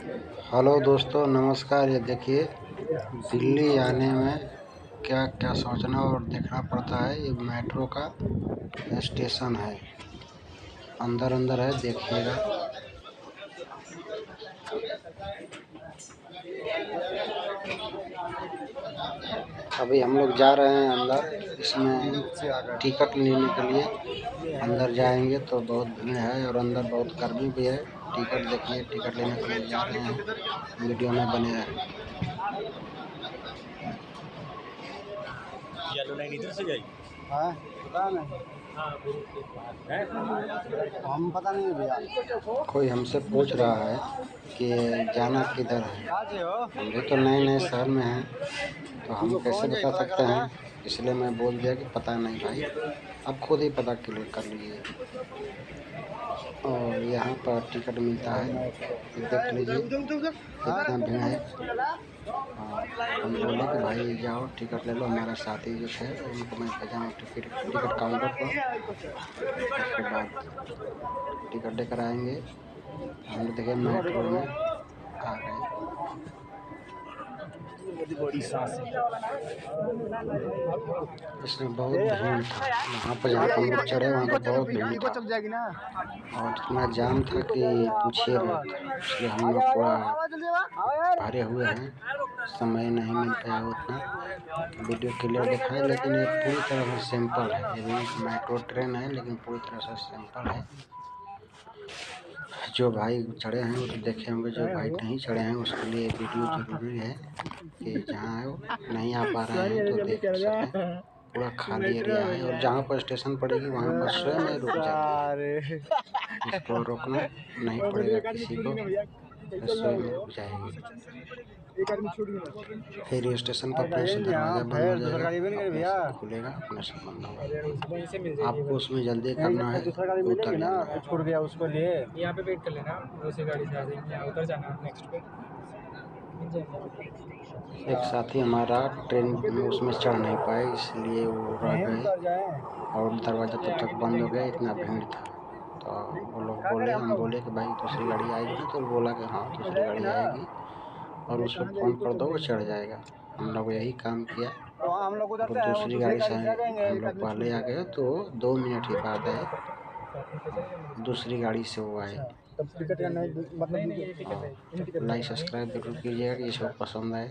Hello दोस्तों, नमस्कार। ये देखिए, दिल्ली आने में क्या क्या सोचना और देखना पड़ता है। ये मेट्रो का स्टेशन है, अंदर अंदर है, देखिएगा। अभी हम लोग जा रहे हैं अंदर। इसमें टिकट लेने के लिए अंदर जाएंगे तो बहुत भीड़ है और अंदर बहुत गर्मी भी है। टिकट देखिए, टिकट लेने के लिए जा रहे हैं। वीडियो में बने रहें। येलो लाइन इधर से जाएगी। हाँ, पता नहीं। हम पता नहीं भैया। कोई हमसे पूछ रहा है कि जाना किधर है। हम भी तो नए नए शहर में हैं, तो हम कैसे बता सकते हैं। इसलिए मैं बोल दिया कि पता नहीं भाई, आप खुद ही पता कर लीजिए। और यहाँ पर टिकट मिलता है, ये देख लीजिए कितना भीड़ है। हम बोले कि भाई जाओ टिकट ले लो। हमारा साथी जो है उनको मैं भेजा हूँ टिकट काउंटर पर। उसके बाद टिकट लेकर आएंगे। हम लोग देखिए मेट्रो में आ गए। बड़ी सांस है। इसमें बहुत भीड़ था। वहाँ पर जहाँ हम लोग चढ़े वहाँ पर बहुत भीड़ था चल जाएगी ना। और इतना जाम था कि पूछिए मत। इसलिए हम लोग पूरा भरे हुए हैं, समय नहीं मिल पाया उतना वीडियो क्लियर दिखाए। लेकिन ये पूरी तरह से सिंपल है। ये भी मेट्रो ट्रेन है लेकिन पूरी तरह से सिंपल है। जो भाई चढ़े हैं वो तो देखे होंगे, जो भाई नहीं चढ़े हैं उसके लिए वीडियो ज़रूरी है कि जहाँ वो नहीं आ पा रहे हैं तो देख सकें। पूरा खाली एरिया है और जहाँ पर स्टेशन पड़ेगी वहाँ पर स्वयं ही रुक जाती है। इसको रोकना नहीं पड़ेगा किसी को, स्वयं रुक जाएगी। फिर स्टेशन पर अपने से दरवाज़ा बंद हो जाएगा, अपने से खुलेगा, अपने से बंद होगा। आपको उसमें जल्दी करना है, उतर जाना है। छूट गया उसको लिए। यहाँ पे वेट कर लेना, दूसरी गाड़ी से आ जाएंगे, यहाँ उतर जाना नेक्स्ट पे मिल जाएगा। एक साथी हमारा ट्रेन में उसमें चढ़ नहीं पाए, इसलिए वो रह गए और दरवाज़ा तब तक बंद हो गया, इतना भीड़ था। तो वो लोग बोले, हम बोले कि भाई दूसरी गाड़ी आएगी ना, तो बोला कि हाँ दूसरी गाड़ी आएगी और उस पर फ़ोन कर दो, वो चढ़ जाएगा। हम लोग यही काम किया तो हम लोग और उधर दूसरी गाड़ी से हम लोग पहले आ गए तो 2 मिनट ही बाद आए। दूसरी गाड़ी से वो आए। टिकट का नहीं मतलब लाइक सब्सक्राइब जरूर कीजिएगा, इसको पसंद आए।